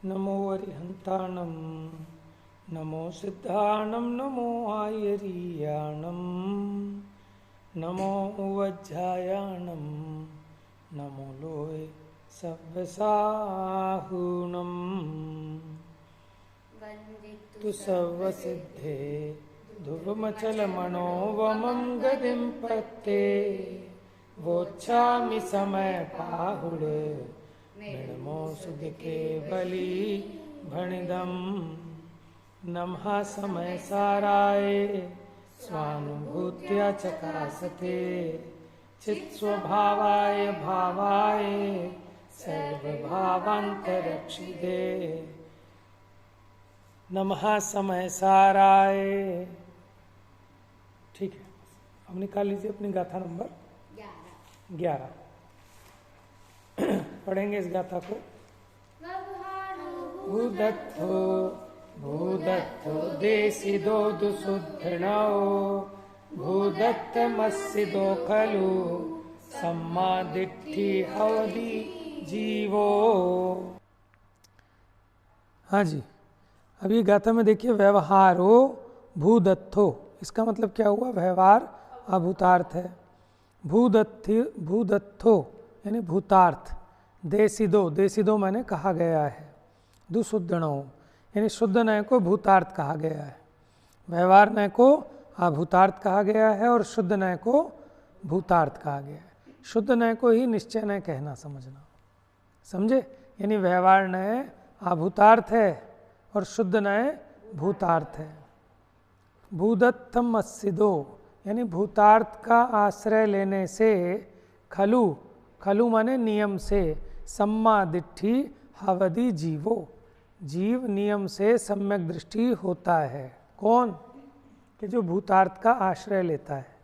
नमो अरिहन्ताणं नमो सिद्धाणं नमो आयरीयाणं नमो वज्रायाणं नमो लोय सव्यसाहूणम् तु सर्वसिद्धे ध्रुवमचलमनोवमं गतिं पत्ते वोच्छामि समयपाहुड निर्मो सुदिके बलि भणिदं नमः समयसाराय स्वानुभूत्या चकासते चित्स्वभावाय भावाय सर्वभावान्तरक्षिते नमः समयसाराय। ठीक है, अब निकाल लीजिए अपनी गाथा नंबर 11। पढ़ेंगे इस गाथा को। भूदत्तो भूदत्तो देसिदो दुसुद्धृणो भूदत्तमस्सिदो खलु सम्मादिट्ठी हवदि जीवो। हाँ जी, अब ये गाथा में देखिए, व्यवहारो भूदत्तो, इसका मतलब क्या हुआ? व्यवहार अभूतार्थ है। भूदत्तो यानी भूतार्थ। देसिदो, देसिदो माने कहा गया है। दुशुद्धणो यानी शुद्ध नय को भूतार्थ कहा गया है। व्यवहार नय को अभूतार्थ कहा गया है और शुद्ध नय को भूतार्थ कहा गया है। शुद्ध नय को ही निश्चय नय कहना, समझना, समझे? यानी व्यवहार नय अभूतार्थ है और शुद्ध नय भूतार्थ है। भूदत्तम अस्सिदो यानी भूतार्थ का आश्रय लेने से, खलु, खलु माने नियम से, सम्मा दिट्ठी हवदि जीवो, जीव नियम से सम्यक दृष्टि होता है। कौन? कि जो भूतार्थ का आश्रय लेता है।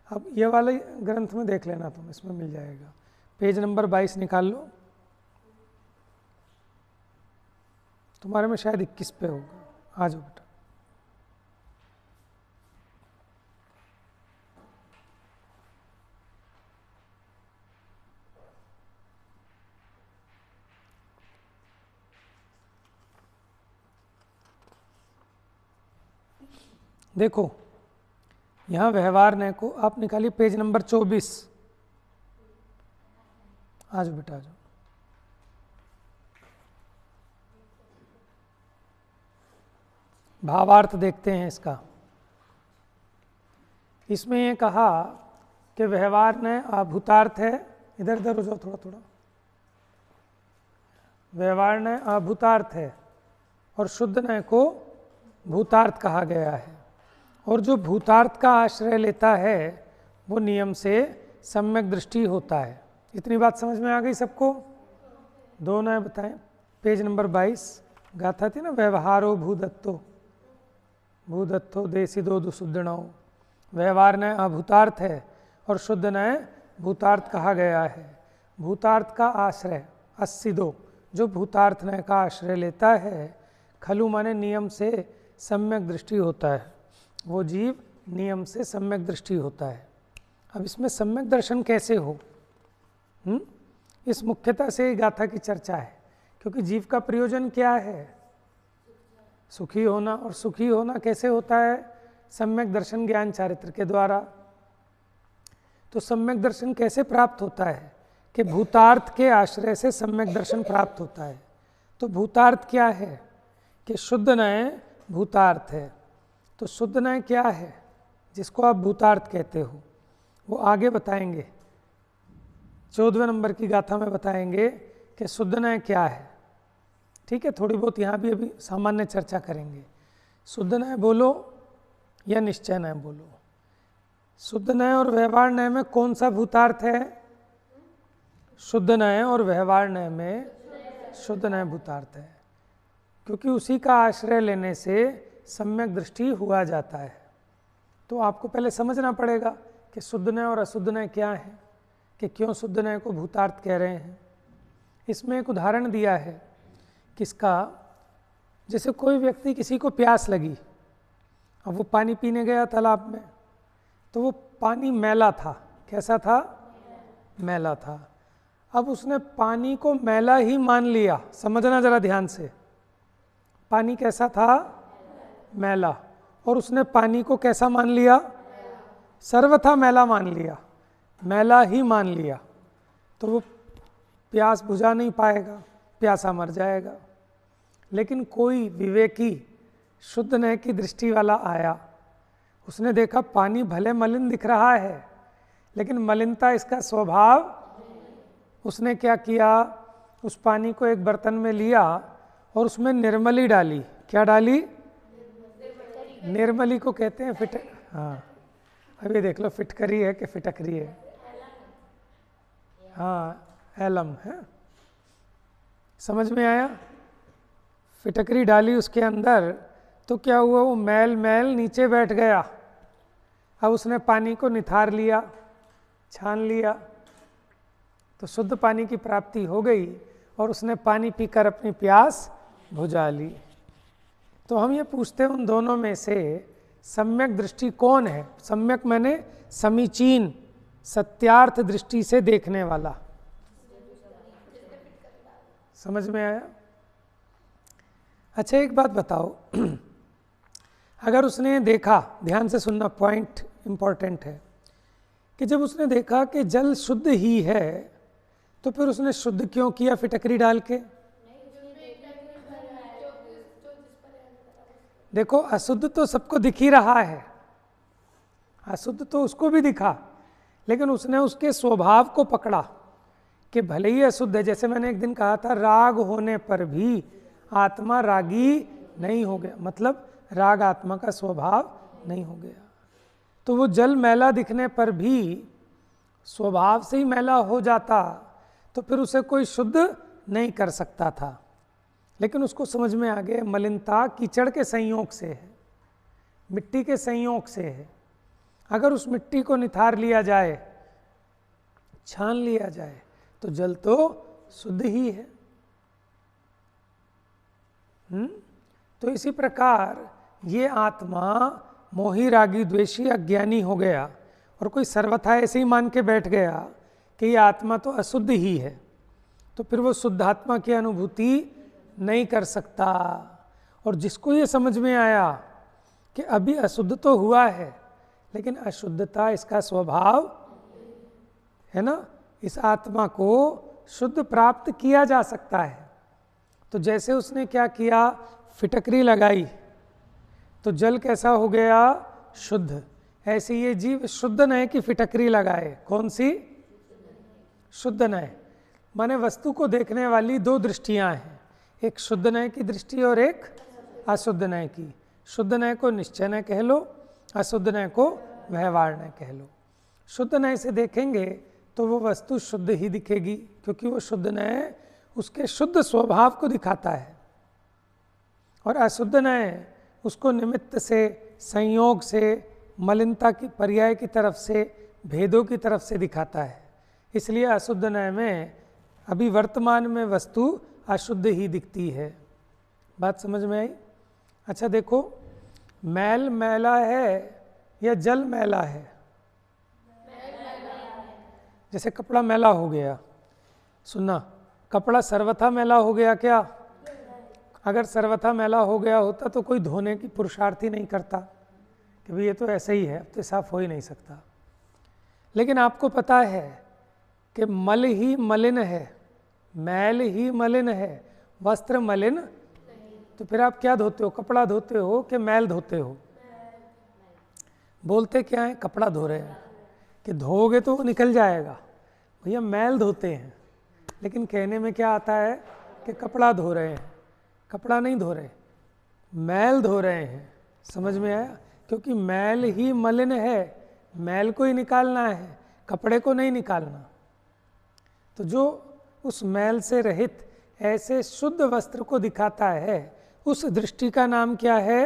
अब ये वाले ग्रंथ में देख लेना तुम, इसमें मिल जाएगा। पेज नंबर 22 निकाल लो, तुम्हारे में शायद 21 पे होगा। आ जाओ बेटा। देखो, यहाँ व्यवहार नय को आप निकालिए, पेज नंबर 24। आ जाओ बेटा, आ जाओ। भावार्थ देखते हैं इसका। इसमें ये कहा कि व्यवहार नय अभूतार्थ है। इधर इधर हो जाओ थोड़ा थोड़ा। व्यवहार नय अभूतार्थ है और शुद्ध नय को भूतार्थ कहा गया है। और जो भूतार्थ का आश्रय लेता है वो नियम से सम्यक दृष्टि होता है। इतनी बात समझ में आ गई सबको? दो नय बताएं। पेज नंबर 22 गाथा थी ना, व्यवहारो भूदत्तो भूदत्तो देसिदो दुसुद्धणो। व्यवहार नय अभूतार्थ है और शुद्ध नय भूतार्थ कहा गया है। भूतार्थ का आश्रय अस्सिदो, जो भूतार्थ नय का आश्रय लेता है, खलु माने नियम से सम्यक दृष्टि होता है। वो जीव नियम से सम्यक दृष्टि होता है। अब इसमें सम्यक दर्शन कैसे हो? इस मुख्यता से गाथा की चर्चा है, क्योंकि जीव का प्रयोजन क्या है? सुखी होना। और सुखी होना कैसे होता है? सम्यक दर्शन ज्ञान चारित्र के द्वारा। तो सम्यक दर्शन कैसे प्राप्त होता है? कि भूतार्थ के आश्रय से सम्यक दर्शन प्राप्त होता है। तो भूतार्थ क्या है? कि शुद्ध नय भूतार्थ है। तो शुद्ध नय क्या है जिसको आप भूतार्थ कहते हो? वो आगे बताएंगे, 14वें नंबर की गाथा में बताएंगे कि शुद्ध नय क्या है। ठीक है, थोड़ी बहुत यहाँ भी अभी सामान्य चर्चा करेंगे। शुद्ध नय बोलो या निश्चय नय बोलो, शुद्ध नय और व्यवहार नय में कौन सा भूतार्थ है? शुद्ध नय और व्यवहार नय में शुद्ध नय भूतार्थ है, क्योंकि उसी का आश्रय लेने से सम्यक दृष्टि हुआ जाता है। तो आपको पहले समझना पड़ेगा कि शुद्ध नय और अशुद्ध नय क्या है, कि क्यों शुद्ध नय को भूतार्थ कह रहे हैं। इसमें एक उदाहरण दिया है किसका? जैसे कोई व्यक्ति, किसी को प्यास लगी, अब वो पानी पीने गया तालाब में, तो वो पानी मैला था। कैसा था? मैला था। अब उसने पानी को मैला ही मान लिया। समझना जरा ध्यान से, पानी कैसा था? मैला। और उसने पानी को कैसा मान लिया? सर्वथा मैला मान लिया, मैला ही मान लिया। तो वो प्यास बुझा नहीं पाएगा, प्यासा मर जाएगा। लेकिन कोई विवेकी शुद्ध नय की दृष्टि वाला आया, उसने देखा पानी भले मलिन दिख रहा है लेकिन मलिनता इसका स्वभाव। उसने क्या किया? उस पानी को एक बर्तन में लिया और उसमें निर्मली डाली। क्या डाली? निर्मली को कहते हैं हाँ, अभी देख लो फिटकरी है कि फिटकरी है? हाँ, एलम है। समझ में आया? फिटकरी डाली उसके अंदर तो क्या हुआ? वो मैल नीचे बैठ गया। अब उसने पानी को निथार लिया, छान लिया, तो शुद्ध पानी की प्राप्ति हो गई और उसने पानी पीकर अपनी प्यास बुझा ली। तो हम ये पूछते हैं उन दोनों में से सम्यक दृष्टि कौन है? सम्यक मैंने समीचीन, सत्यार्थ दृष्टि से देखने वाला। समझ में आया? अच्छा एक बात बताओ, अगर उसने देखा, ध्यान से सुनना, पॉइंट इंपॉर्टेंट है, कि जब उसने देखा कि जल शुद्ध ही है तो फिर उसने शुद्ध क्यों किया फिटकरी डाल के? देखो अशुद्ध तो सबको दिख ही रहा है, अशुद्ध तो उसको भी दिखा, लेकिन उसने उसके स्वभाव को पकड़ा कि भले ही अशुद्ध है। जैसे मैंने एक दिन कहा था, राग होने पर भी आत्मा रागी नहीं हो गया, मतलब राग आत्मा का स्वभाव नहीं हो गया। तो वो जल मैला दिखने पर भी स्वभाव से ही मैला हो जाता तो फिर उसे कोई शुद्ध नहीं कर सकता था। लेकिन उसको समझ में आ गया मलिनता कीचड़ के संयोग से है, मिट्टी के संयोग से है। अगर उस मिट्टी को निथार लिया जाए, छान लिया जाए, तो जल तो शुद्ध ही है। तो इसी प्रकार ये आत्मा मोही रागी द्वेषी अज्ञानी हो गया और कोई सर्वथा ऐसे ही मान के बैठ गया कि ये आत्मा तो अशुद्ध ही है, तो फिर वो शुद्धात्मा की अनुभूति नहीं कर सकता। और जिसको ये समझ में आया कि अभी अशुद्ध तो हुआ है लेकिन अशुद्धता इसका स्वभाव है ना, इस आत्मा को शुद्ध प्राप्त किया जा सकता है। तो जैसे उसने क्या किया, फिटकरी लगाई तो जल कैसा हो गया? शुद्ध। ऐसे ये जीव शुद्ध नय की फिटकरी लगाए। कौन सी? शुद्ध नय। माने वस्तु को देखने वाली दो दृष्टियां हैं, एक शुद्ध नय की दृष्टि और एक अशुद्ध नय की। शुद्ध नय को निश्चय नय कह लो, अशुद्ध नय को व्यवहार नय कह लो। शुद्ध नय से देखेंगे तो वो वस्तु शुद्ध ही दिखेगी, क्योंकि वो शुद्ध नय उसके शुद्ध स्वभाव को दिखाता है, और अशुद्ध नय उसको निमित्त से, संयोग से, मलिनता की पर्याय की तरफ से, भेदों की तरफ से दिखाता है। इसलिए अशुद्ध नय में अभी वर्तमान में वस्तु अशुद्ध ही दिखती है। बात समझ में आई? अच्छा देखो, मैल मैला है या जल मैला है? जैसे कपड़ा मैला हो गया, सुनना, कपड़ा सर्वथा मैला हो गया क्या? अगर सर्वथा मैला हो गया होता तो कोई धोने की पुरुषार्थ ही नहीं करता कि भाई ये तो ऐसे ही है, अब तो साफ हो ही नहीं सकता। लेकिन आपको पता है कि मल ही मलिन है, मैल ही मलिन है, वस्त्र मलिन, तो फिर आप क्या धोते हो? कपड़ा धोते हो कि मैल धोते हो? बोलते क्या है? कपड़ा धो रहे हैं, कि धोगे तो वो निकल जाएगा। भैया मैल धोते हैं, लेकिन कहने में क्या आता है कि कपड़ा धो रहे हैं। कपड़ा नहीं धो रहे, मैल धो रहे हैं। समझ में आया? क्योंकि मैल ही मलिन है, मैल को ही निकालना है, कपड़े को नहीं निकालना। तो जो उस मैल से रहित ऐसे शुद्ध वस्त्र को दिखाता है, उस दृष्टि का नाम क्या है?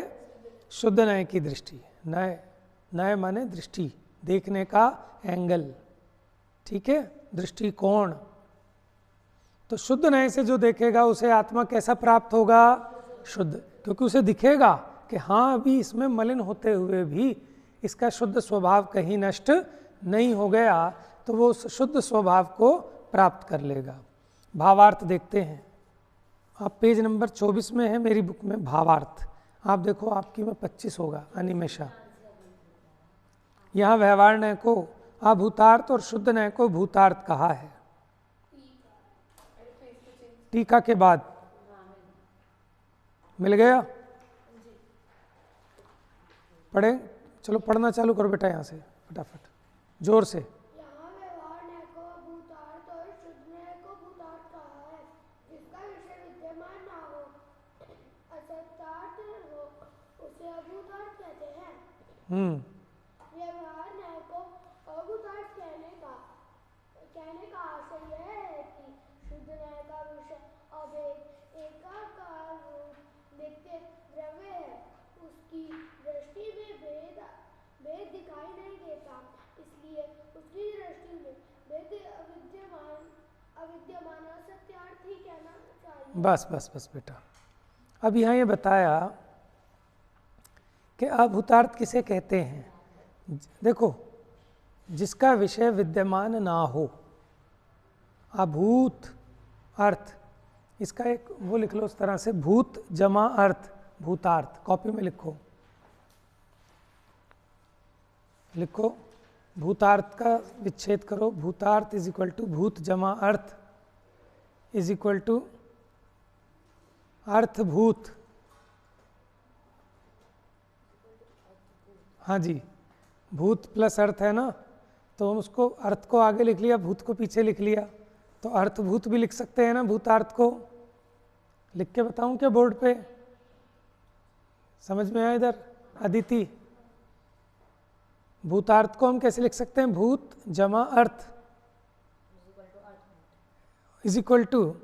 शुद्ध नय की दृष्टि। नय, नय माने दृष्टि, देखने का एंगल, ठीक है, दृष्टिकोण। तो शुद्ध नय से जो देखेगा उसे आत्मा कैसा प्राप्त होगा? शुद्ध। क्योंकि उसे दिखेगा कि हाँ अभी इसमें मलिन होते हुए भी इसका शुद्ध स्वभाव कहीं नष्ट नहीं हो गया, तो वो उस शुद्ध स्वभाव को प्राप्त कर लेगा। भावार्थ देखते हैं, आप पेज नंबर 24 में है मेरी बुक में भावार्थ, आप देखो आपकी में 25 होगा अनिमेषा। यहाँ व्यवहार नय को अभूतार्थ और शुद्ध नय को भूतार्थ कहा है। टीका के बाद मिल गया, पढ़े, चलो पढ़ना चालू करो बेटा यहाँ से फटाफट जोर से। यहाँ व्यवहार नय को भूतार्थ और शुद्ध नय को भूतार्थ कहा है, जिसका विषय विद्यमान ना हो, असत्यार्थ हो, उसे अभूतार्थ कहते हैं। व्यवहार नय को अभूतार्थ कहने का आशय यह है कि शुद्ध नय का विषय अभेद एकाकार रूप नित्य द्रव्य है, उसकी दृष्टि में भेद दिखाई नहीं देता, इसलिए उसकी दृष्टि में भेद अविद्यमान असत्यार्थ ही कहना चाहिए। बस बेटा, अब यहाँ ये बताया कि अभूतार्थ किसे कहते हैं। देखो, जिसका विषय विद्यमान ना हो, अभूत अर्थ, इसका एक वो लिख लो उस तरह से, भूत जमा अर्थ भूतार्थ, कॉपी में लिखो भूतार्थ का विच्छेद करो, भूतार्थ इज इक्वल टू भूत जमा अर्थ इज इक्वल टू अर्थभूत। हाँ जी, भूत प्लस अर्थ है ना, तो हम उसको अर्थ को आगे लिख लिया, भूत को पीछे लिख लिया, तो अर्थभूत भी लिख सकते हैं ना। भूतार्थ को लिख के बताऊं क्या बोर्ड पे, समझ में आया इधर अदिति? भूतार्थ को हम कैसे लिख सकते हैं? भूत जमा अर्थ इज इक्वल टू,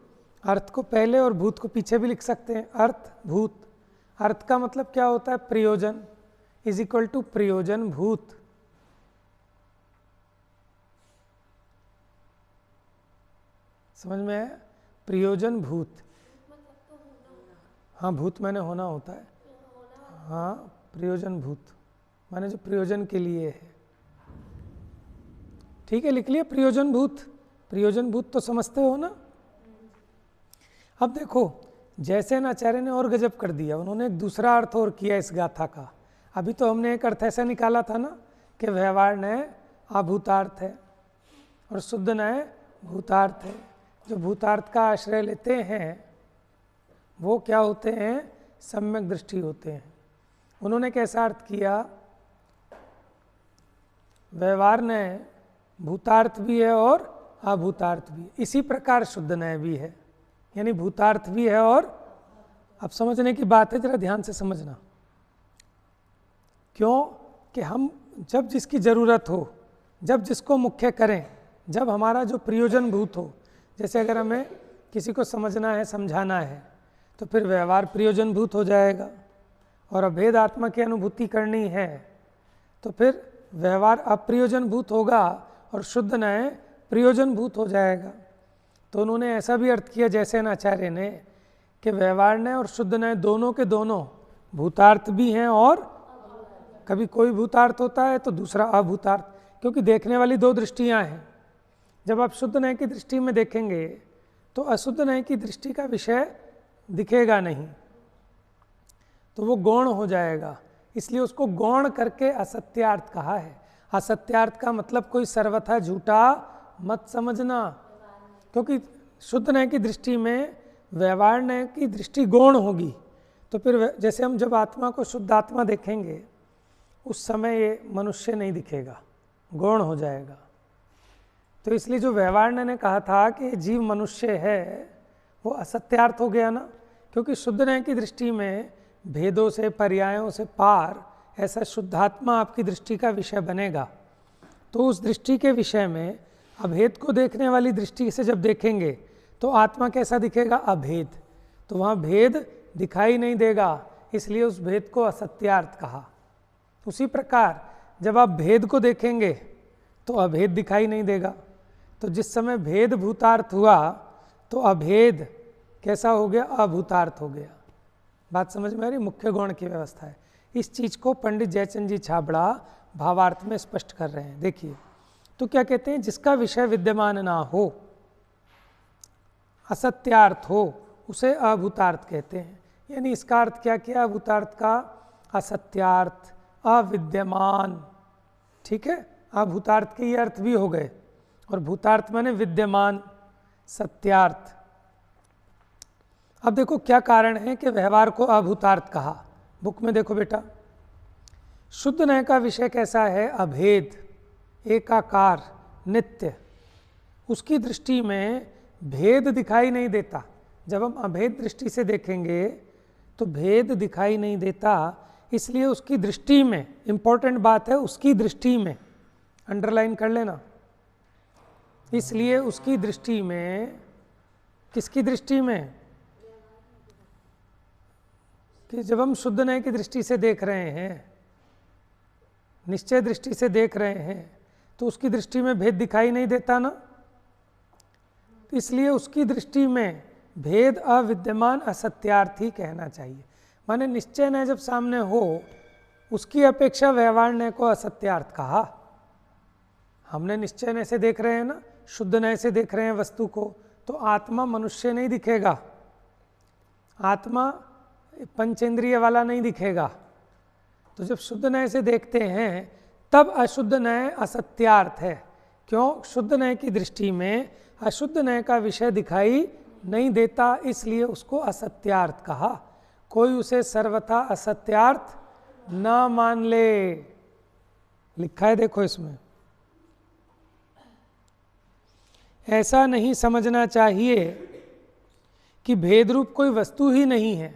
अर्थ को पहले और भूत को पीछे भी लिख सकते हैं, अर्थ भूत। अर्थ का मतलब क्या होता है? प्रयोजन, इज इक्वल टू प्रयोजन भूत। समझ में आया? प्रयोजन भूत। हाँ, भूत मैंने होना होता है, हाँ प्रयोजन भूत माने जो प्रयोजन के लिए है। ठीक है, लिख लिया प्रयोजन भूत। प्रयोजन भूत तो समझते हो ना। अब देखो, जैसे आचार्य ने और गजब कर दिया, उन्होंने एक दूसरा अर्थ और किया इस गाथा का। अभी तो हमने एक अर्थ ऐसा निकाला था ना कि व्यवहार नय अभूतार्थ है और शुद्ध नय भूतार्थ है। जो भूतार्थ का आश्रय लेते हैं वो क्या होते हैं? सम्यक दृष्टि होते हैं। उन्होंने कैसा अर्थ किया? व्यवहार नय भूतार्थ भी है और अभूतार्थ भी, इसी प्रकार शुद्ध नय भी है, यानी भूतार्थ भी है। और अब समझने की बात है, जरा ध्यान से समझना। क्यों कि हम जब जिसकी ज़रूरत हो, जब जिसको मुख्य करें, जब हमारा जो प्रयोजन भूत हो, जैसे अगर हमें किसी को समझना है, समझाना है, तो फिर व्यवहार प्रयोजन भूत हो जाएगा। और अभेद आत्मा की अनुभूति करनी है तो फिर व्यवहार अप्रयोजन भूत होगा और शुद्ध नय प्रयोजन भूत हो जाएगा। तो उन्होंने ऐसा भी अर्थ किया जैसे आचार्य ने कि व्यवहार नय और शुद्ध नय दोनों के दोनों भूतार्थ भी हैं, और कभी कोई भूतार्थ होता है तो दूसरा अभूतार्थ, क्योंकि देखने वाली दो दृष्टियां हैं। जब आप शुद्ध नय की दृष्टि में देखेंगे तो अशुद्ध नय की दृष्टि का विषय दिखेगा नहीं, तो वो गौण हो जाएगा। इसलिए उसको गौण करके असत्यार्थ कहा है। असत्यार्थ का मतलब कोई सर्वथा झूठा मत समझना, क्योंकि शुद्ध नय की दृष्टि में व्यवहार नय की दृष्टि गौण होगी। तो फिर जैसे हम जब आत्मा को शुद्ध आत्मा देखेंगे उस समय ये मनुष्य नहीं दिखेगा, गौण हो जाएगा। तो इसलिए जो व्यवहार ने कहा था कि जीव मनुष्य है, वो असत्यार्थ हो गया ना, क्योंकि शुद्ध नय की दृष्टि में भेदों से, पर्यायों से पार ऐसा शुद्धात्मा आपकी दृष्टि का विषय बनेगा। तो उस दृष्टि के विषय में अभेद को देखने वाली दृष्टि से जब देखेंगे तो आत्मा कैसा दिखेगा? अभेद। तो वहाँ भेद दिखाई नहीं देगा, इसलिए उस भेद को असत्यार्थ कहा। उसी प्रकार जब आप भेद को देखेंगे तो अभेद दिखाई नहीं देगा। तो जिस समय भेद भूतार्थ हुआ तो अभेद कैसा हो गया? अभूतार्थ हो गया। बात समझ में आ रही? मुख्य गौण की व्यवस्था है। इस चीज़ को पंडित जयचंद जी छाबड़ा भावार्थ में स्पष्ट कर रहे हैं। देखिए, तो क्या कहते हैं? जिसका विषय विद्यमान ना हो, असत्यार्थ हो उसे अभूतार्थ कहते हैं। यानी इसका अर्थ क्या किया अभूतार्थ का? असत्यार्थ, अविद्यमान। ठीक है, अभूतार्थ के ये अर्थ भी हो गए, और भूतार्थ माने विद्यमान, सत्यार्थ। अब देखो क्या कारण है कि व्यवहार को अभूतार्थ कहा। बुक में देखो बेटा, शुद्ध नय का विषय कैसा है? अभेद, एकाकार, नित्य। उसकी दृष्टि में भेद दिखाई नहीं देता। जब हम अभेद दृष्टि से देखेंगे तो भेद दिखाई नहीं देता, इसलिए उसकी दृष्टि में, इंपॉर्टेंट बात है उसकी दृष्टि में, अंडरलाइन कर लेना, इसलिए उसकी दृष्टि में, किसकी दृष्टि में? कि जब हम शुद्ध नय की दृष्टि से देख रहे हैं, निश्चय दृष्टि से देख रहे हैं, तो उसकी दृष्टि में भेद दिखाई नहीं देता ना, इसलिए उसकी दृष्टि में भेद अविद्यमान, असत्यार्थी कहना चाहिए। माने निश्चय नय जब सामने हो, उसकी अपेक्षा व्यवहार नय को असत्यार्थ कहा। हमने निश्चय नय से देख रहे हैं ना, शुद्ध नय से देख रहे हैं वस्तु को, तो आत्मा मनुष्य नहीं दिखेगा, आत्मा पंचेंद्रिय वाला नहीं दिखेगा। तो जब शुद्ध नय से देखते हैं तब अशुद्ध नय असत्यार्थ है। क्यों? शुद्ध नय की दृष्टि में अशुद्ध नय का विषय दिखाई नहीं देता, इसलिए उसको असत्यार्थ कहा। कोई उसे सर्वथा असत्यार्थ ना मान ले, लिखा है देखो इसमें। ऐसा नहीं समझना चाहिए कि भेद रूप कोई वस्तु ही नहीं है।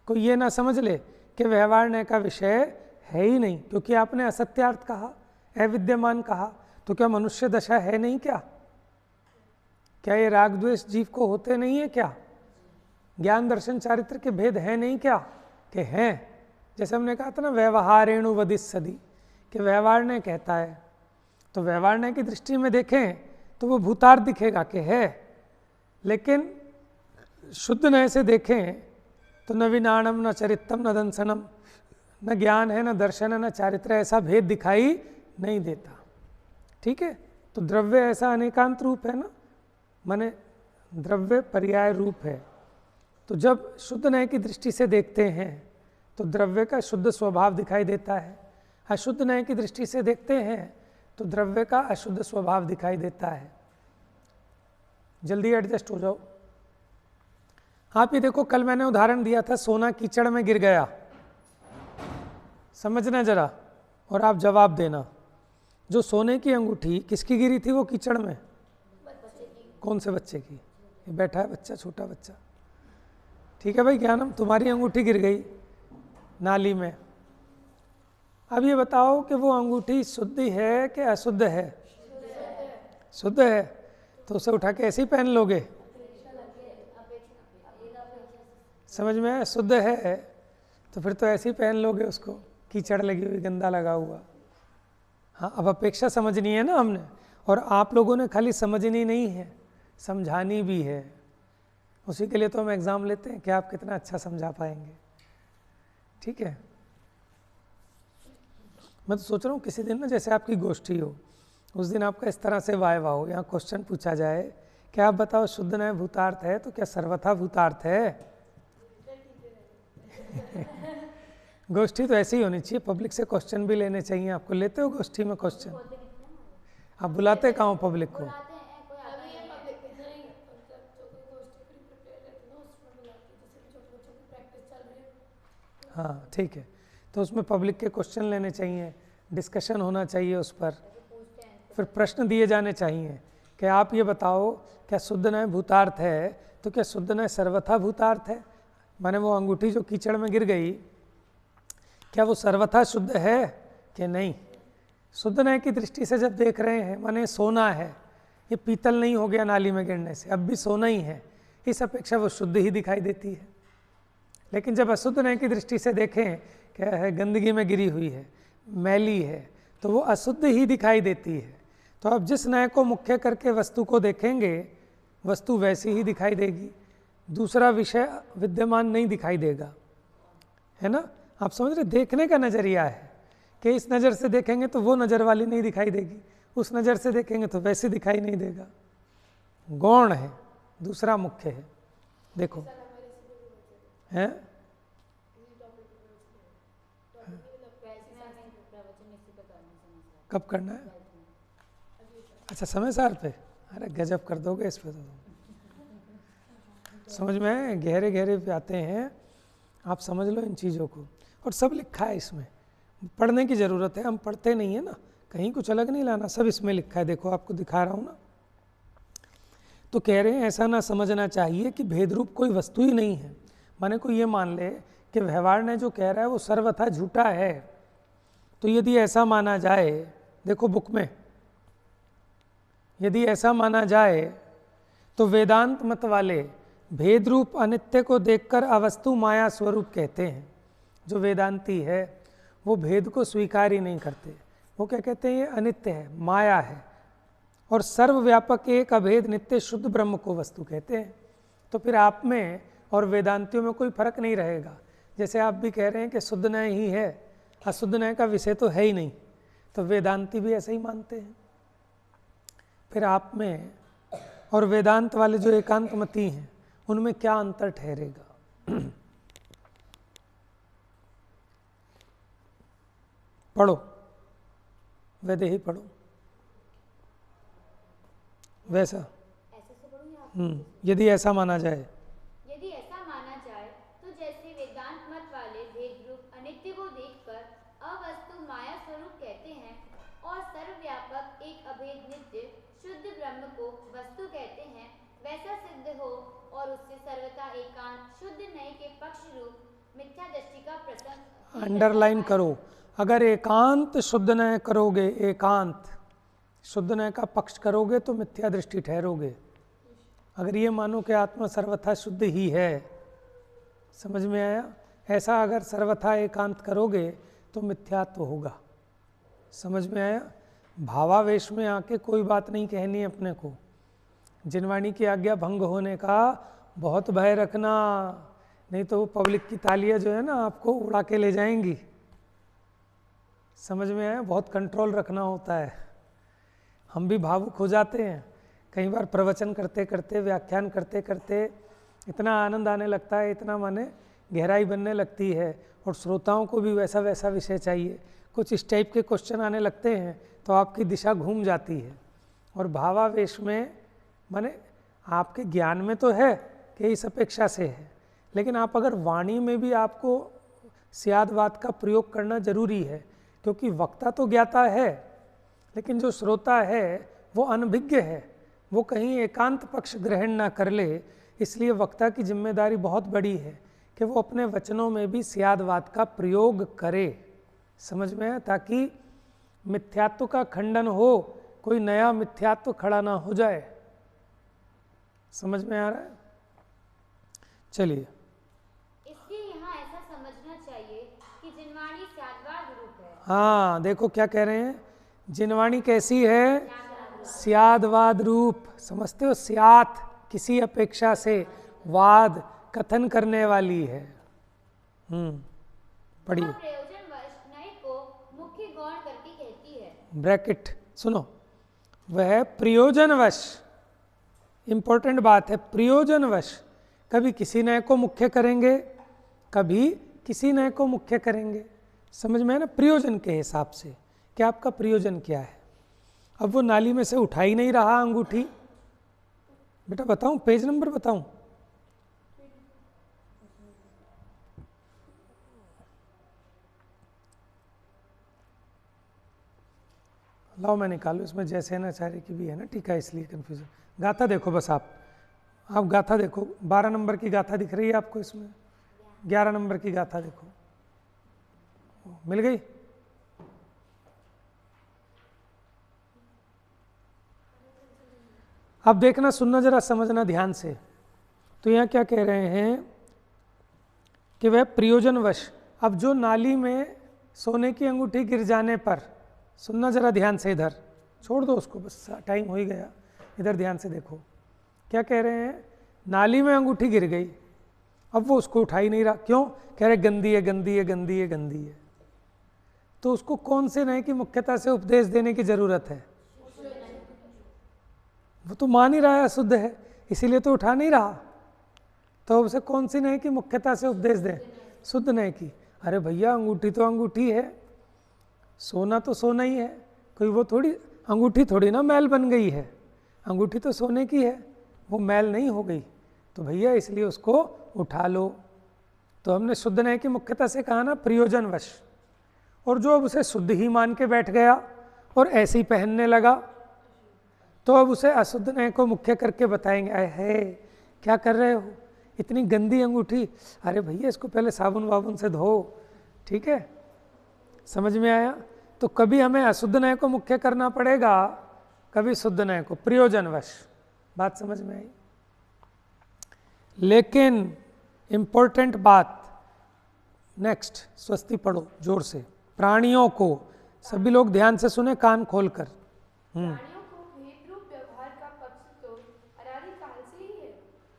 कोई ये ना समझ ले कि व्यवहार नय का विषय है ही नहीं, क्योंकि आपने असत्यार्थ कहा, अविद्यमान कहा, तो क्या मनुष्य दशा है नहीं क्या? क्या ये राग द्वेष जीव को होते नहीं है क्या? ज्ञान दर्शन चारित्र के भेद हैं नहीं क्या? कि हैं। जैसे हमने कहा था ना, व्यवहारेणु वदिस्सदी, कि व्यवहार नय कहता है, तो व्यवहार नय की दृष्टि में देखें तो वो भूतार्थ दिखेगा कि है। लेकिन शुद्ध नय से देखें तो न विनाणम, न चरित्रम, न दंसनम, न ज्ञान है, न दर्शन है, न चारित्र, ऐसा भेद दिखाई नहीं देता। ठीक है, तो द्रव्य ऐसा अनेकांत रूप है ना, माने द्रव्य पर्याय रूप है। तो जब शुद्ध नय की दृष्टि से देखते हैं तो द्रव्य का शुद्ध स्वभाव दिखाई देता है, अशुद्ध नय की दृष्टि से देखते हैं तो द्रव्य का अशुद्ध स्वभाव दिखाई देता है। जल्दी एडजस्ट हो जाओ। आप ये देखो, कल मैंने उदाहरण दिया था, सोना कीचड़ में गिर गया, समझना जरा और आप जवाब देना। जो सोने की अंगूठी किसकी गिरी थी वो कीचड़ में? कौन से बच्चे की? ये बैठा है बच्चा, छोटा बच्चा। ठीक है भाई, क्या नाम? तुम्हारी अंगूठी गिर गई नाली में। अब ये बताओ कि वो अंगूठी शुद्ध है कि अशुद्ध है? शुद्ध है, तो उसे उठा के ऐसे ही पहन लोगे? समझ में आया? शुद्ध है तो फिर तो ऐसे ही पहन लोगे उसको, कीचड़ लगी हुई, गंदा लगा हुआ। हाँ, अब अपेक्षा समझनी है ना हमने, और आप लोगों ने खाली समझनी नहीं है, समझानी भी है। उसी के लिए तो हम एग्ज़ाम लेते हैं कि आप कितना अच्छा समझा पाएंगे। ठीक है, मैं तो सोच रहा हूँ किसी दिन ना, जैसे आपकी गोष्ठी हो, उस दिन आपका इस तरह से वायवा हो, यहाँ क्वेश्चन पूछा जाए कि आप बताओ शुद्ध नय भूतार्थ है तो क्या सर्वथा भूतार्थ है? गोष्ठी तो ऐसी ही होनी चाहिए, पब्लिक से क्वेश्चन भी लेने चाहिए आपको। लेते हो गोष्ठी में क्वेश्चन? आप बुलाते कहाँ हो पब्लिक को? हाँ ठीक है, तो उसमें पब्लिक के क्वेश्चन लेने चाहिए, डिस्कशन होना चाहिए उस पर, फिर प्रश्न दिए जाने चाहिए कि आप ये बताओ क्या शुद्ध नय भूतार्थ है, तो क्या शुद्ध नय सर्वथा भूतार्थ है? माने वो अंगूठी जो कीचड़ में गिर गई, क्या वो सर्वथा शुद्ध है कि नहीं? शुद्ध नय की दृष्टि से जब देख रहे हैं, माने सोना है, ये पीतल नहीं हो गया नाली में गिरने से, अब भी सोना ही है, इस अपेक्षा वो शुद्ध ही दिखाई देती है। लेकिन जब अशुद्ध नय की दृष्टि से देखें, क्या है, गंदगी में गिरी हुई है, मैली है, तो वो अशुद्ध ही दिखाई देती है। तो अब जिस नय को मुख्य करके वस्तु को देखेंगे, वस्तु वैसी ही दिखाई देगी, दूसरा विषय विद्यमान नहीं दिखाई देगा, है ना? आप समझ रहे? देखने का नज़रिया है कि इस नज़र से देखेंगे तो वो नज़र वाली नहीं दिखाई देगी, उस नज़र से देखेंगे तो वैसे दिखाई नहीं देगा। गौण है, दूसरा मुख्य है। देखो है कब करना है? अच्छा समय सार पे, अरे गजब कर दोगे इस पे तो समझ में आए, गहरे गहरे पे आते हैं आप, समझ लो इन चीज़ों को। और सब लिखा है इसमें, पढ़ने की ज़रूरत है, हम पढ़ते नहीं है ना, कहीं कुछ अलग नहीं लाना, सब इसमें लिखा है। देखो आपको दिखा रहा हूँ ना, तो कह रहे हैं ऐसा ना समझना चाहिए कि भेद रूप कोई वस्तु ही नहीं है। माने कोई ये मान ले कि व्यवहार ने जो कह रहा है वो सर्वथा झूठा है, तो यदि ऐसा माना जाए, देखो बुक में, यदि ऐसा माना जाए तो वेदांत मत वाले भेद रूप अनित्य को देखकर अवस्तु माया स्वरूप कहते हैं। जो वेदांती है वो भेद को स्वीकार ही नहीं करते, वो क्या कहते हैं? ये अनित्य है, माया है, और सर्वव्यापक एक अभेद नित्य शुद्ध ब्रह्म को वस्तु कहते हैं। तो फिर आप में और वेदांतियों में कोई फर्क नहीं रहेगा। जैसे आप भी कह रहे हैं कि शुद्ध न्याय ही है, अशुद्ध न्याय का विषय तो है ही नहीं, तो वेदांती भी ऐसे ही मानते हैं। फिर आप में और वेदांत वाले जो एकांतमती हैं उनमें क्या अंतर ठहरेगा? पढ़ो, वैदेही पढ़ो, वैसा यदि ऐसा माना जाए, यदि ऐसा माना जाए तो जैसे वेदांत मत वाले भेद रूप अनित्य को देखकर अवस्तु माया स्वरूप कहते हैं और सर्वव्यापक एक अभेद नित्य शुद्ध ब्रह्म को वस्तु कहते हैं, वैसा सिद्ध हो और उससे सर्वथा एकांत शुद्ध नए के पक्ष रूप मिथ्या दृष्टि का प्रसंग अंडरलाइन करो। अगर एकांत शुद्ध नय करोगे, एकांत शुद्ध नय का पक्ष करोगे तो मिथ्या दृष्टि ठहरोगे। अगर ये मानो कि आत्मा सर्वथा शुद्ध ही है, समझ में आया? ऐसा अगर सर्वथा एकांत करोगे तो मिथ्यात्व होगा। समझ में आया? भावावेश में आके कोई बात नहीं कहनी अपने को। जिनवाणी की आज्ञा भंग होने का बहुत भय रखना, नहीं तो वो पब्लिक की तालियां जो है ना आपको उड़ा के ले जाएंगी। समझ में आया? बहुत कंट्रोल रखना होता है। हम भी भावुक हो जाते हैं कई बार, प्रवचन करते करते, व्याख्यान करते करते इतना आनंद आने लगता है, इतना माने गहराई बनने लगती है, और श्रोताओं को भी वैसा वैसा विषय चाहिए। कुछ इस टाइप के क्वेश्चन आने लगते हैं तो आपकी दिशा घूम जाती है। और भावावेश में माने आपके ज्ञान में तो है कि इस अपेक्षा से है, लेकिन आप अगर वाणी में भी आपको स्यादवाद का प्रयोग करना जरूरी है, क्योंकि वक्ता तो ज्ञाता है लेकिन जो श्रोता है वो अनभिज्ञ है, वो कहीं एकांत पक्ष ग्रहण ना कर ले। इसलिए वक्ता की जिम्मेदारी बहुत बड़ी है कि वो अपने वचनों में भी स्यादवाद का प्रयोग करे। समझ में है? ताकि मिथ्यात्व का खंडन हो, कोई नया मिथ्यात्व खड़ा ना हो जाए। समझ में आ रहा है? चलिए, इसलिए यहाँ ऐसा समझना चाहिए कि जिनवाणी स्यादवाद रूप है। हाँ देखो क्या कह रहे हैं, जिनवाणी कैसी है? स्यादवाद रूप। समझते हो? स्यात किसी अपेक्षा से, वाद कथन करने वाली है। पढ़िए। प्रयोजनवश नए को मुख्य गौण करके कहती है। ब्रैकेट सुनो, वह प्रयोजनवश, इंपॉर्टेंट बात है, प्रयोजनवश कभी किसी नए को मुख्य करेंगे, कभी किसी नए को मुख्य करेंगे। समझ में है ना? प्रयोजन के हिसाब से कि आपका प्रयोजन क्या है। अब वो नाली में से उठा ही नहीं रहा अंगूठी, बेटा बताऊं, पेज नंबर बताऊं? लाओ मैं निकालू, इसमें जैसे नाचार्य की भी है ना टीका, इसलिए कन्फ्यूजन। गाथा देखो बस आप गाथा देखो, 12 नंबर की गाथा दिख रही है आपको, इसमें 11 नंबर की गाथा देखो, मिल गई? अब देखना, सुनना, जरा समझना ध्यान से। तो यहाँ क्या कह रहे हैं कि वह प्रयोजनवश, अब जो नाली में सोने की अंगूठी गिर जाने पर, सुनना जरा ध्यान से, इधर छोड़ दो उसको, बस टाइम हो ही गया, इधर ध्यान से देखो। क्या कह रहे हैं? नाली में अंगूठी गिर गई, अब वो उसको उठा ही नहीं रहा। क्यों? कह रहे गंदी है, गंदी है, गंदी है, गंदी है। तो उसको कौन से नए की मुख्यता से उपदेश देने की जरूरत है? वो तो मान ही रहा है अशुद्ध है, इसीलिए तो उठा नहीं रहा। तो उसे कौन सी नय की मुख्यता से उपदेश दें? शुद्ध नय की। अरे भैया अंगूठी तो अंगूठी है, सोना तो सोना ही है, कोई वो थोड़ी अंगूठी थोड़ी ना मैल बन गई है, अंगूठी तो सोने की है, वो मैल नहीं हो गई। तो भैया इसलिए उसको उठा लो। तो हमने शुद्ध नय की मुख्यता से कहा ना प्रयोजनवश। और जो अब उसे शुद्ध ही मान के बैठ गया और ऐसे ही पहनने लगा, तो अब उसे अशुद्ध नय को मुख्य करके बताएंगे, अरे है क्या कर रहे हो, इतनी गंदी अंगूठी, अरे भैया इसको पहले साबुन वाबुन से धो, ठीक है। समझ में आया? तो कभी हमें अशुद्ध नय को मुख्य करना पड़ेगा, कभी शुद्ध नय को, प्रयोजनवश। बात समझ में आई? लेकिन इंपॉर्टेंट बात, नेक्स्ट स्वस्ति पढ़ो जोर से। प्राणियों को, सभी लोग ध्यान से सुने कान खोलकर। प्राणियों को भेदरूप व्यवहार का पक्ष तो अनादिकाल से ही है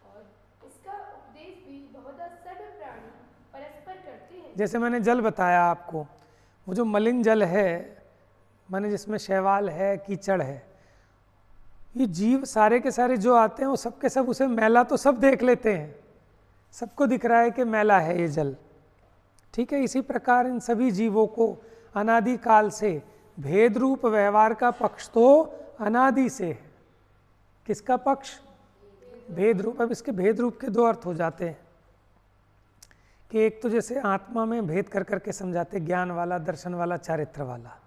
और इसका उपदेश भी बहुधा सर्व प्राणी परस्पर करते हैं। जैसे मैंने जल बताया आपको, वो जो मलिन जल है, माने जिसमें शैवाल है, कीचड़ है, ये जीव सारे के सारे जो आते हैं वो सब के सब उसे मैला तो सब देख लेते हैं, सबको दिख रहा है कि मैला है ये जल, ठीक है। इसी प्रकार इन सभी जीवों को अनादिकाल से भेद रूप व्यवहार का पक्ष तो अनादि से है। किसका पक्ष? भेद रूप। अब इसके भेद रूप के दो अर्थ हो जाते हैं कि एक तो जैसे आत्मा में भेद कर करके समझाते, ज्ञान वाला, दर्शन वाला, चारित्र वाला,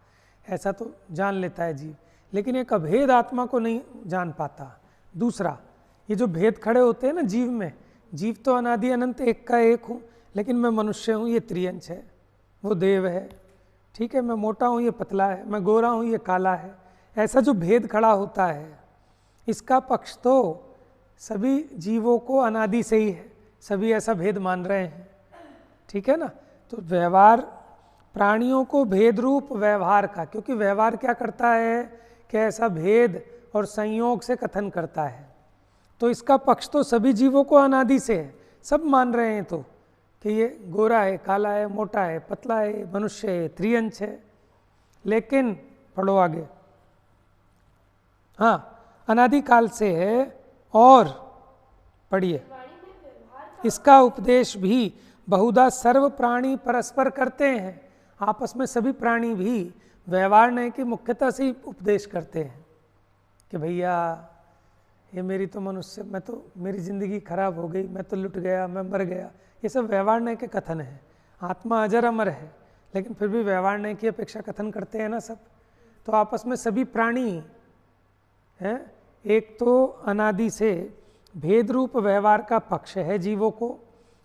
ऐसा तो जान लेता है जीव, लेकिन एक अभेद आत्मा को नहीं जान पाता। दूसरा, ये जो भेद खड़े होते हैं ना जीव में, जीव तो अनादि अनंत एक का एक हूँ, लेकिन मैं मनुष्य हूँ, ये त्रियंश है, वो देव है, ठीक है, मैं मोटा हूँ, ये पतला है, मैं गोरा हूँ, ये काला है, ऐसा जो भेद खड़ा होता है, इसका पक्ष तो सभी जीवों को अनादि से ही है, सभी ऐसा भेद मान रहे हैं, ठीक है ना। तो व्यवहार, प्राणियों को भेद रूप व्यवहार का, क्योंकि व्यवहार क्या करता है कि ऐसा भेद और संयोग से कथन करता है, तो इसका पक्ष तो सभी जीवों को अनादि से है, सब मान रहे हैं तो कि ये गोरा है, काला है, मोटा है, पतला है, मनुष्य है, त्रियंश है। लेकिन पढ़ो आगे, हाँ, अनादिकाल से है और पढ़िए, इसका उपदेश भी बहुधा सर्व प्राणी परस्पर करते हैं। आपस में सभी प्राणी भी व्यवहार नय की मुख्यता से ही उपदेश करते हैं कि भैया ये मेरी तो मनुष्य, मैं तो, मेरी जिंदगी खराब हो गई, मैं तो लुट गया, मैं मर गया, ये सब व्यवहार नय के कथन है। आत्मा अजर अमर है, लेकिन फिर भी व्यवहार नय की अपेक्षा कथन करते हैं ना सब। तो आपस में सभी प्राणी हैं, एक तो अनादि से भेद रूप व्यवहार का पक्ष है जीवों को,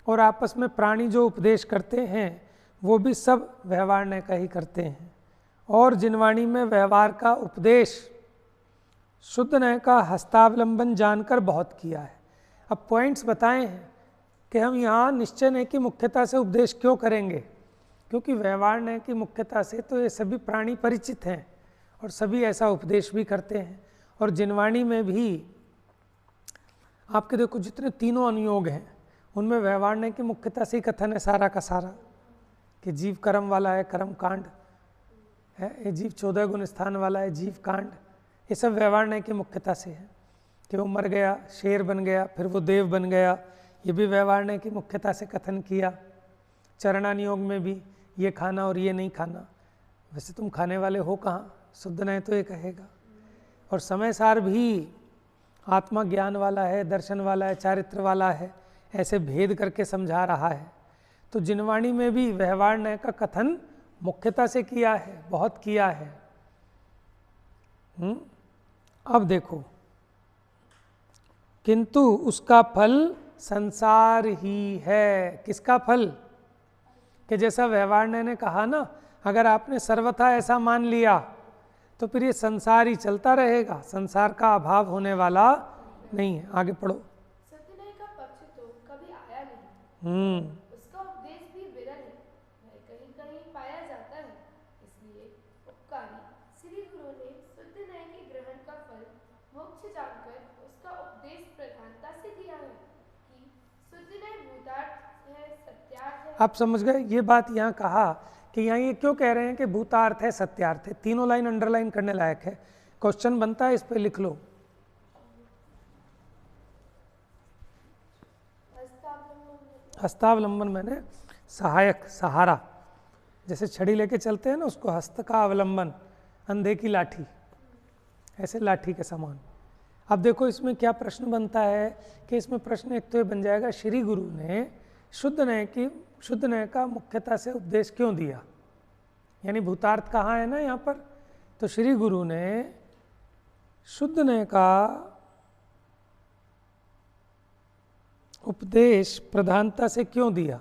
और आपस में प्राणी जो उपदेश करते हैं वो भी सब व्यवहार नय का ही करते हैं। और जिनवाणी में व्यवहार का उपदेश शुद्ध नय का हस्तावलंबन जानकर बहुत किया है। अब पॉइंट्स बताए हैं कि हम यहाँ निश्चय नय की मुख्यता से उपदेश क्यों करेंगे, क्योंकि व्यवहार नय की मुख्यता से तो ये सभी प्राणी परिचित हैं और सभी ऐसा उपदेश भी करते हैं। और जिनवाणी में भी आपके देखो जितने तीनों अनुयोग हैं उनमें व्यवहार नय की मुख्यता से ही कथन है सारा का सारा, कि जीव कर्म वाला है, कर्म कांड है, ये जीव 14 गुण स्थान वाला है, जीव कांड, ये सब व्यवहार नय की मुख्यता से है। कि वो मर गया, शेर बन गया, फिर वो देव बन गया, ये भी व्यवहार नय की मुख्यता से कथन किया। चरणानुयोग में भी ये खाना और ये नहीं खाना, वैसे तुम खाने वाले हो कहाँ, शुद्ध नय तो ये कहेगा। और समय सार भी आत्मा ज्ञान वाला है, दर्शन वाला है, चारित्र वाला है, ऐसे भेद करके समझा रहा है। तो जिनवाणी में भी व्यवहार नय का कथन मुख्यता से किया है, बहुत किया है। अब देखो, किंतु उसका फल संसार ही है। किसका फल? कि जैसा व्यवहार नय ने कहा ना, अगर आपने सर्वथा ऐसा मान लिया तो फिर ये संसार ही चलता रहेगा, संसार का अभाव होने वाला नहीं है। आगे पढ़ो। सत्यनय का पक्ष तो कभी आया नहीं, उसका उपदेश भी विरल है, वह कहीं कहीं पाया जाता है। इसलिए उपकारी श्री गुरु ने सत्यनय के ग्रहण का फल मोक्ष जानकर उसका उपदेश प्रधानता से दिया है कि सत्यनय भूतार्थ है, सत्यार्थ है। आप समझ गए ये बात? यहाँ कहा कि यहाँ ये क्यों कह रहे हैं कि भूतार्थ है, सत्यार्थ है। तीनों लाइन अंडरलाइन करने लायक है, क्वेश्चन बनता है, इस पे लिख लो। हस्तावलंबन मैंने सहायक, सहारा, जैसे छड़ी लेके चलते हैं ना उसको हस्त का अवलंबन, अंधे की लाठी, ऐसे लाठी के समान। अब देखो इसमें क्या प्रश्न बनता है कि इसमें प्रश्न एक तो ये बन जाएगा, श्री गुरु ने शुद्ध न्याय का मुख्यता से उपदेश क्यों दिया, यानी भूतार्थ कहाँ है ना यहाँ पर, तो श्री गुरु ने शुद्ध न्याय का उपदेश प्रधानता से क्यों दिया,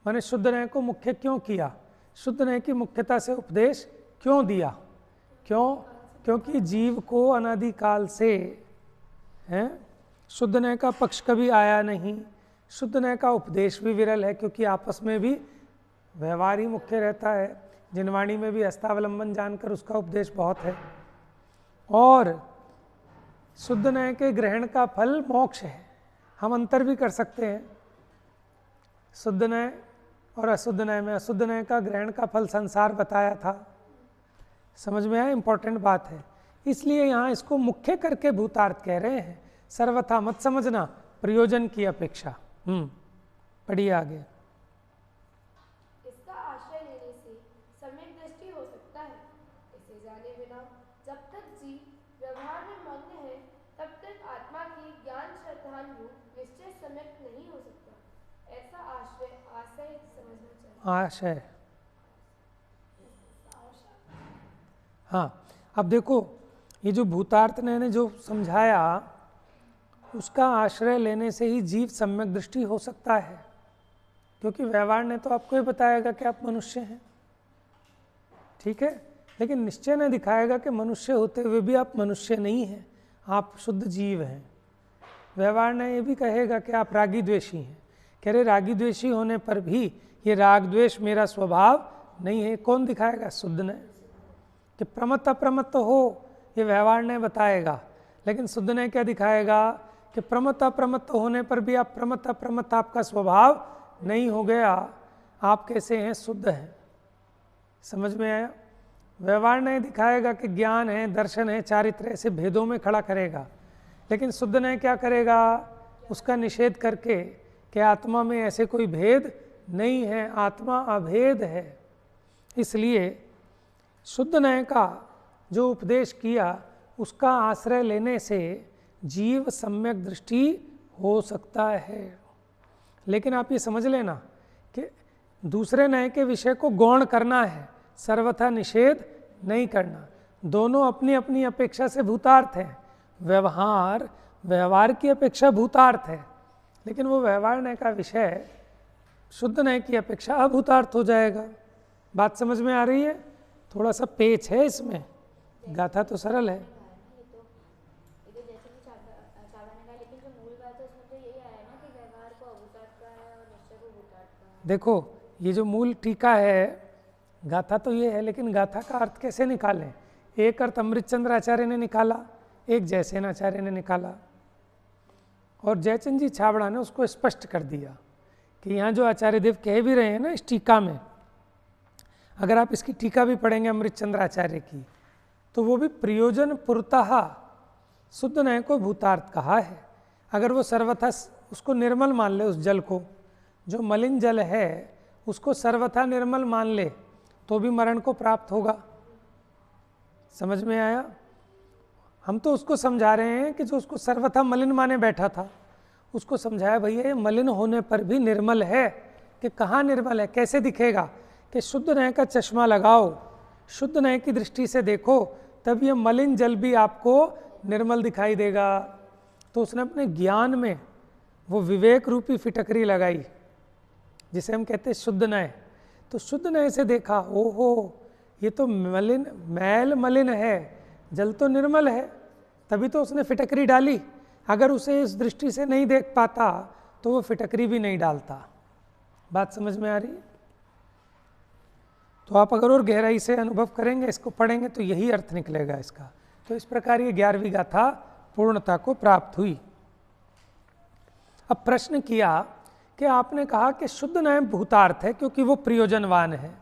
माने शुद्ध न्याय को मुख्य क्यों किया, शुद्ध न्याय की मुख्यता से उपदेश क्यों दिया, क्यों, क्योंकि जीव को अनादिकाल से हैं शुद्ध न्याय का पक्ष कभी आया नहीं, शुद्ध न्याय का उपदेश भी विरल है, क्योंकि आपस में भी व्यवहार ही मुख्य रहता है। जिनवाणी में भी हस्तावलंबन जानकर उसका उपदेश बहुत है, और शुद्ध न्याय के ग्रहण का फल मोक्ष है। हम अंतर भी कर सकते हैं शुद्ध न्याय और अशुद्ध न्याय में। अशुद्ध न्याय का ग्रहण का फल संसार बताया था, समझ में आया, इंपॉर्टेंट बात है। इसलिए यहाँ इसको मुख्य करके भूतार्थ कह रहे हैं, सर्वथा मत समझना प्रयोजन की अपेक्षा। पढ़िए आगे। इसका आश्रय लेने से सम्यक दृष्टि हो सकता है। इसे जाने बिना जब तक जीव व्यवहार में मग्न है तब तक आत्मा की ज्ञान श्रद्धालु निश्चय सम्यक नहीं हो सकता। ऐसा आशय समझना चाहिए। आशय, हाँ। अब देखो ये जो भूतार्थ ने जो समझाया, उसका आश्रय लेने से ही जीव सम्यक दृष्टि हो सकता है, क्योंकि व्यवहार ने तो आपको ही बताएगा कि आप मनुष्य हैं, ठीक है, लेकिन निश्चय ने दिखाएगा कि मनुष्य होते हुए भी आप मनुष्य नहीं हैं, आप शुद्ध जीव हैं। व्यवहार ने ये भी कहेगा कि आप रागी द्वेषी हैं, कह रहे रागी द्वेषी होने पर भी ये राग द्वेष मेरा स्वभाव नहीं है। कौन दिखाएगा? शुद्ध ने। कि प्रमत्त अप्रमत्त हो ये व्यवहार ने बताएगा, लेकिन शुद्ध ने क्या दिखाएगा कि प्रमत्त अप्रमत्त होने पर भी आप प्रमत्त अप्रमत्त आपका स्वभाव नहीं हो गया, आप कैसे हैं? शुद्ध हैं। समझ में आया? व्यवहार ने दिखाएगा कि ज्ञान है, दर्शन है, चारित्र, ऐसे भेदों में खड़ा करेगा, लेकिन शुद्ध ने क्या करेगा? उसका निषेध करके कि आत्मा में ऐसे कोई भेद नहीं है, आत्मा अभेद है। इसलिए शुद्ध न्याय का जो उपदेश किया उसका आश्रय लेने से जीव सम्यक दृष्टि हो सकता है। लेकिन आप ये समझ लेना कि दूसरे न्याय के विषय को गौण करना है, सर्वथा निषेध नहीं करना। दोनों अपनी अपनी अपेक्षा से भूतार्थ हैं। व्यवहार की अपेक्षा भूतार्थ है, लेकिन वो व्यवहार न्याय का विषय शुद्ध न्याय की अपेक्षा अभूतार्थ हो जाएगा। बात समझ में आ रही है? थोड़ा सा पेच है इसमें, गाथा तो सरल है। देखो ये जो मूल टीका है, गाथा तो ये है, लेकिन गाथा का अर्थ कैसे निकालें? एक अर्थ अमृतचंद्र आचार्य ने निकाला, एक जयसेन आचार्य ने निकाला, और जयचंद जी छाबड़ा ने उसको स्पष्ट कर दिया कि यहाँ जो आचार्य देव कह भी रहे हैं ना इस टीका में, अगर आप इसकी टीका भी पढ़ेंगे अमृतचंद्र आचार्य की, तो वो भी प्रयोजन पुरतः शुद्ध न्याय को भूतार्थ कहा है। अगर वो सर्वथा उसको निर्मल मान ले, उस जल को, जो मलिन जल है उसको सर्वथा निर्मल मान ले, तो भी मरण को प्राप्त होगा। समझ में आया? हम तो उसको समझा रहे हैं कि जो उसको सर्वथा मलिन माने बैठा था, उसको समझाया भैया ये मलिन होने पर भी निर्मल है। कि कहाँ निर्मल है, कैसे दिखेगा? कि शुद्ध न्याय का चश्मा लगाओ, शुद्ध न्याय की दृष्टि से देखो, तब ये मलिन जल भी आपको निर्मल दिखाई देगा। तो उसने अपने ज्ञान में वो विवेक रूपी फिटकरी लगाई, जिसे हम कहते हैं शुद्ध न्याय। तो शुद्ध न्याय से देखा, ओहो ये तो मैल मलिन है, जल तो निर्मल है, तभी तो उसने फिटकरी डाली। अगर उसे इस दृष्टि से नहीं देख पाता तो वो फिटकरी भी नहीं डालता। बात समझ में आ रही है? तो आप अगर और गहराई से अनुभव करेंगे, इसको पढ़ेंगे, तो यही अर्थ निकलेगा इसका। तो इस प्रकार ये 11वीं गाथा पूर्णता को प्राप्त हुई। अब प्रश्न किया कि आपने कहा कि शुद्ध न्याय भूतार्थ है क्योंकि वो प्रयोजनवान है,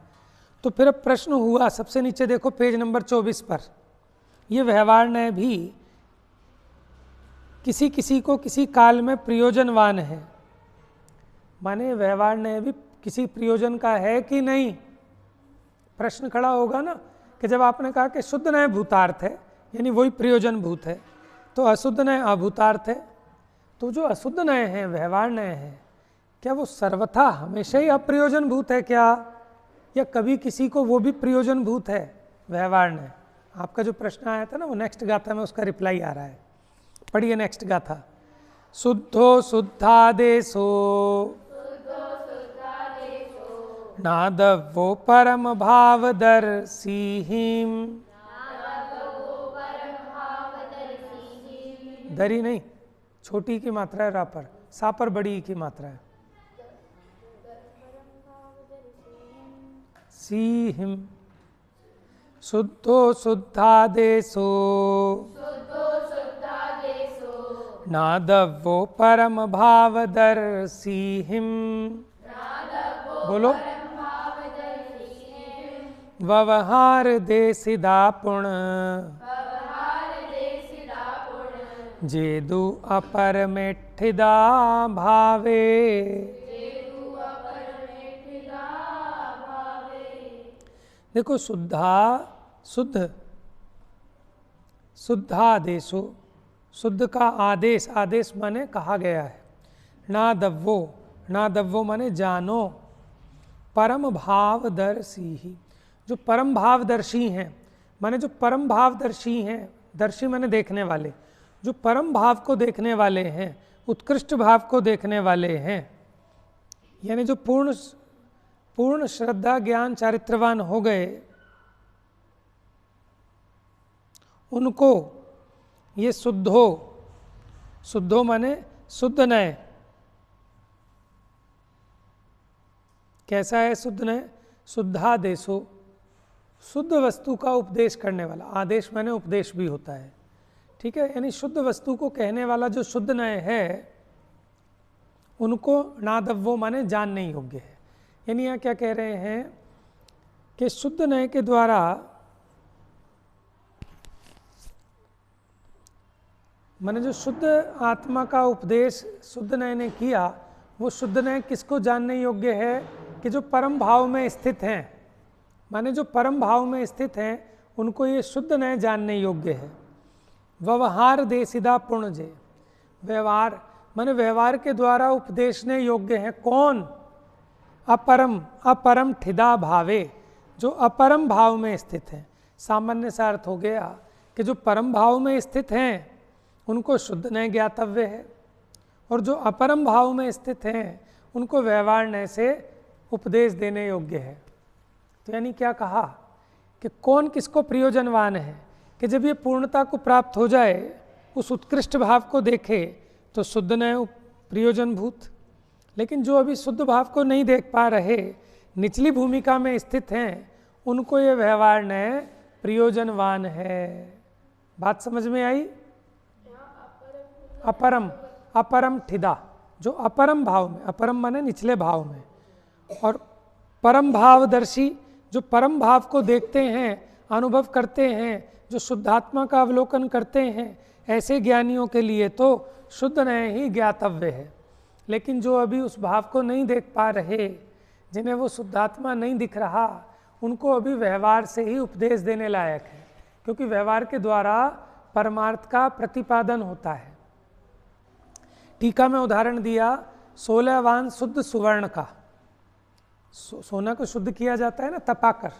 तो फिर अब प्रश्न हुआ, सबसे नीचे देखो पेज नंबर 24 पर, ये व्यवहार न्याय भी किसी किसी को किसी काल में प्रयोजनवान है, माने व्यवहार न्याय भी किसी प्रयोजन का है कि नहीं? प्रश्न खड़ा होगा ना कि जब आपने कहा कि शुद्ध न्याय भूतार्थ है, यानी वही प्रयोजन भूत है, तो अशुद्ध न्याय अभूतार्थ है। तो जो अशुद्ध न्याय है, व्यवहार न्याय है, क्या वो सर्वथा हमेशा ही अप्रयोजन भूत है क्या, या कभी किसी को वो भी प्रयोजन भूत है व्यवहार न्याय? आपका जो प्रश्न आया था ना, वो नेक्स्ट गाथा में उसका रिप्लाई आ रहा है। पढ़िए नेक्स्ट गाथा। शुद्धो शुद्धादेशो नादवो परम भावदर्शीहिम। दरी नहीं, छोटी की मात्रा है रा पर, सा पर बड़ी की मात्रा है। सीहिम। शुद्धो शुद्धादेशो नादवो परम भावदर्शीहिम। बोलो। व्यवहार देसिदा पुण जेदु अपर मेठिदा भावे। देखो, शुद्ध शुद्धादेशो, शुद्ध का आदेश, आदेश माने कहा गया है। नादव्वो माने जानो। परम भावदर्शी ही, जो परम भावदर्शी हैं, माने जो परम भावदर्शी हैं, दर्शी माने देखने वाले, जो परम भाव को देखने वाले हैं, उत्कृष्ट भाव को देखने वाले हैं, यानी जो पूर्ण श्रद्धा ज्ञान चारित्रवान हो गए, उनको ये शुद्धो माने शुद्ध नय। कैसा है शुद्ध नय? शुद्धादेशो, शुद्ध वस्तु का उपदेश करने वाला। आदेश माने उपदेश भी होता है, ठीक है। यानी शुद्ध वस्तु को कहने वाला जो शुद्ध नय है, उनको नादव्वो माने जानने योग्य है। यानी यहाँ क्या कह रहे हैं कि शुद्ध नय के द्वारा माने जो शुद्ध आत्मा का उपदेश शुद्ध नय ने किया, वो शुद्ध नय किसको जानने योग्य है कि जो परम भाव में स्थित हैं, माने जो परम भाव में स्थित हैं, उनको ये शुद्ध नय जानने योग्य है। व्यवहार देसिदा पुण्य, व्यवहार माने व्यवहार के द्वारा उपदेशने योग्य है। कौन? अपरम ठिदा भावे, जो अपरम भाव में स्थित हैं। सामान्य सा अर्थ हो गया कि जो परम भाव में स्थित हैं उनको शुद्ध नय ज्ञातव्य है, और जो अपरम भाव में स्थित हैं उनको व्यवहार नय से उपदेश देने योग्य है। तो यानी क्या कहा कि कौन किसको प्रयोजनवान है कि जब ये पूर्णता को प्राप्त हो जाए, उस उत्कृष्ट भाव को देखे, तो शुद्ध नय प्रयोजनभूत। लेकिन जो अभी शुद्ध भाव को नहीं देख पा रहे, निचली भूमिका में स्थित हैं, उनको ये व्यवहार नय प्रयोजनवान है। बात समझ में आई? अपरम ठिदा, जो अपरम भाव में, अपरम माने निचले भाव में, और परम भावदर्शी, जो परम भाव को देखते हैं, अनुभव करते हैं, जो शुद्धात्मा का अवलोकन करते हैं, ऐसे ज्ञानियों के लिए तो शुद्ध नय ही ज्ञातव्य है। लेकिन जो अभी उस भाव को नहीं देख पा रहे, जिन्हें वो शुद्धात्मा नहीं दिख रहा, उनको अभी व्यवहार से ही उपदेश देने लायक है, क्योंकि व्यवहार के द्वारा परमार्थ का प्रतिपादन होता है। टीका में उदाहरण दिया 16 वान शुद्ध सुवर्ण का। सोना को शुद्ध किया जाता है ना तपाकर,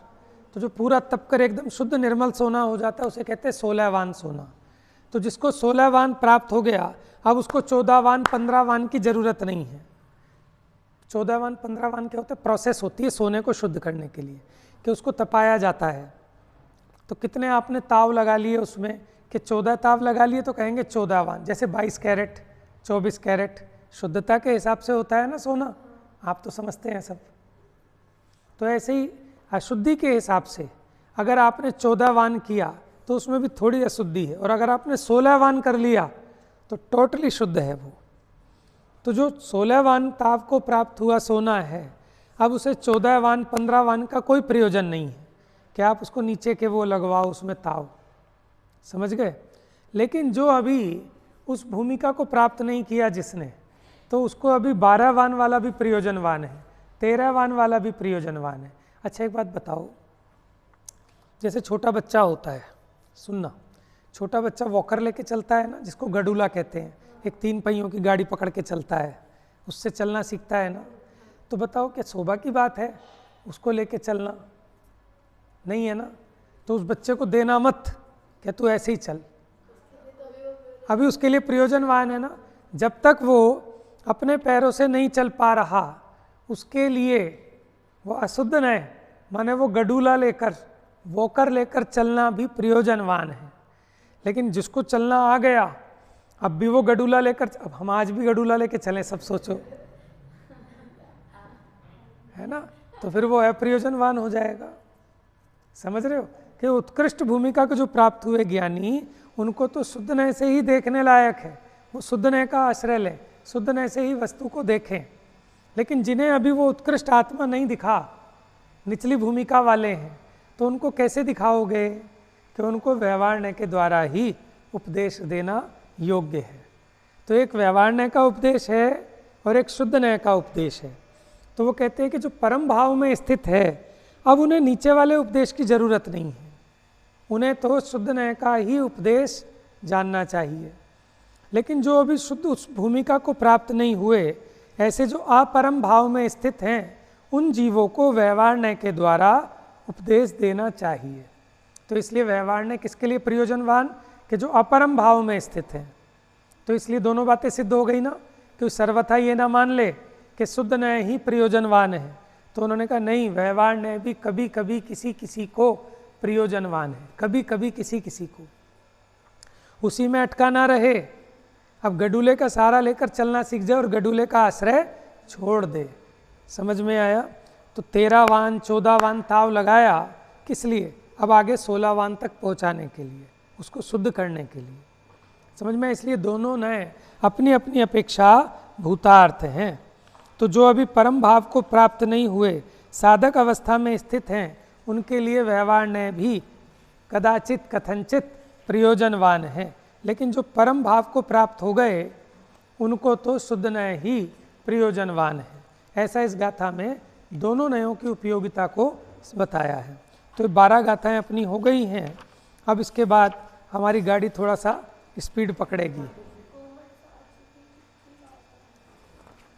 तो जो पूरा तप कर एकदम शुद्ध निर्मल सोना हो जाता है, उसे कहते हैं 16 वान सोना। तो जिसको 16 वान प्राप्त हो गया, अब उसको 14 वान 15 वान की जरूरत नहीं है। 14 वान 15 वान क्या होता है? प्रोसेस होती है सोने को शुद्ध करने के लिए, कि उसको तपाया जाता है। तो कितने आपने ताव लगा लिए उसमें, कि 14 ताव लगा लिए तो कहेंगे 14 वान। जैसे 22 कैरेट 24 कैरेट शुद्धता के हिसाब से होता है ना सोना, आप तो समझते हैं सब। तो ऐसे ही अशुद्धि के हिसाब से अगर आपने 14 वान किया तो उसमें भी थोड़ी अशुद्धि है, और अगर आपने 16 वान कर लिया तो टोटली शुद्ध है वो। तो जो 16 वान ताव को प्राप्त हुआ सोना है, अब उसे 14 वान 15 वान का कोई प्रयोजन नहीं है कि आप उसको नीचे के वो लगवाओ उसमें ताव, समझ गए। लेकिन जो अभी उस भूमिका को प्राप्त नहीं किया जिसने, तो उसको अभी 12 वान वाला भी प्रयोजनवान है, 13 वान वाला भी प्रयोजनवान है। अच्छा एक बात बताओ, जैसे छोटा बच्चा होता है, सुनना, छोटा बच्चा वॉकर लेके चलता है ना, जिसको गडूला कहते हैं, एक 3 पहियों की गाड़ी पकड़ के चलता है, उससे चलना सीखता है ना। तो बताओ क्या शोभा की बात है उसको लेके चलना? नहीं है ना। तो उस बच्चे को देना मत, क्या तू ऐसे ही चल, अभी उसके लिए प्रयोजनवान है ना। जब तक वो अपने पैरों से नहीं चल पा रहा, उसके लिए वो अशुद्ध नहीं, माने वो गडूला लेकर, वॉकर लेकर चलना भी प्रयोजनवान है। लेकिन जिसको चलना आ गया, अब भी वो गडूला लेकर, अब हम आज भी गडूला लेके चलें, सब सोचो, है ना, तो फिर वो अप्रयोजनवान हो जाएगा। समझ रहे हो कि उत्कृष्ट भूमिका को जो प्राप्त हुए ज्ञानी, उनको तो शुद्ध नय से ही देखने लायक है, वो शुद्ध नय का आश्रय लें, शुद्ध नय से ही वस्तु को देखें। लेकिन जिन्हें अभी वो उत्कृष्ट आत्मा नहीं दिखा, निचली भूमिका वाले हैं, तो उनको कैसे दिखाओगे? कि उनको व्यवहार नय के द्वारा ही उपदेश देना योग्य है। तो एक व्यवहार नय का उपदेश है और एक शुद्ध नय का उपदेश है। तो वो कहते हैं कि जो परम भाव में स्थित है, अब उन्हें नीचे वाले उपदेश की जरूरत नहीं है, उन्हें तो शुद्ध नय का ही उपदेश जानना चाहिए। लेकिन जो अभी शुद्ध उस भूमिका को प्राप्त नहीं हुए, ऐसे जो अपरम भाव में स्थित हैं, उन जीवों को व्यवहार नय के द्वारा उपदेश देना चाहिए। तो इसलिए व्यवहार नय किसके लिए प्रयोजनवान? कि जो अपरम भाव में स्थित हैं। तो इसलिए दोनों बातें सिद्ध हो गई ना, कि सर्वथा ये ना मान ले कि शुद्ध नय ही प्रयोजनवान है। तो उन्होंने कहा नहीं, व्यवहार नय भी कभी कभी किसी किसी को प्रयोजनवान है, कभी कभी किसी किसी को। उसी में अटका ना रहे, अब गडूले का सहारा लेकर चलना सीख जाए और गडूले का आश्रय छोड़ दे। समझ में आया? तो 13 वान 14 वान ताव लगाया, किस लिए? अब आगे 16 वान तक पहुंचाने के लिए, उसको शुद्ध करने के लिए। समझ में? इसलिए दोनों नय अपनी अपनी अपेक्षा भूतार्थ हैं। तो जो अभी परम भाव को प्राप्त नहीं हुए, साधक अवस्था में स्थित हैं, उनके लिए व्यवहार नय भी कदाचित कथनचित प्रयोजनवान है। लेकिन जो परम भाव को प्राप्त हो गए, उनको तो शुद्ध नय ही प्रयोजनवान है। ऐसा इस गाथा में दोनों नयों की उपयोगिता को बताया है। तो 12 गाथाएं अपनी हो गई हैं। अब इसके बाद हमारी गाड़ी थोड़ा सा स्पीड पकड़ेगी।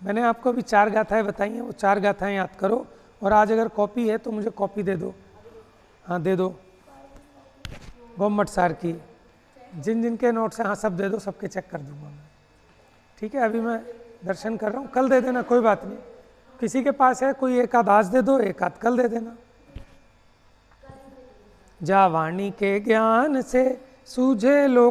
मैंने आपको अभी 4 गाथाएं बताई हैं, वो 4 गाथाएं याद करो। और आज अगर कॉपी है तो मुझे कॉपी दे दो। हाँ दे दो, गोमट सार की, जिन जिन के नोट्स हैं, हाँ सब दे दो, सबके चेक कर दूंगा मैं। ठीक है, अभी मैं दर्शन कर रहा हूँ, कल दे देना, कोई बात नहीं। किसी के पास है कोई, एक आध आज दे दो, एक आध कल दे देना। जा वाणी के ज्ञान से सूझे लोक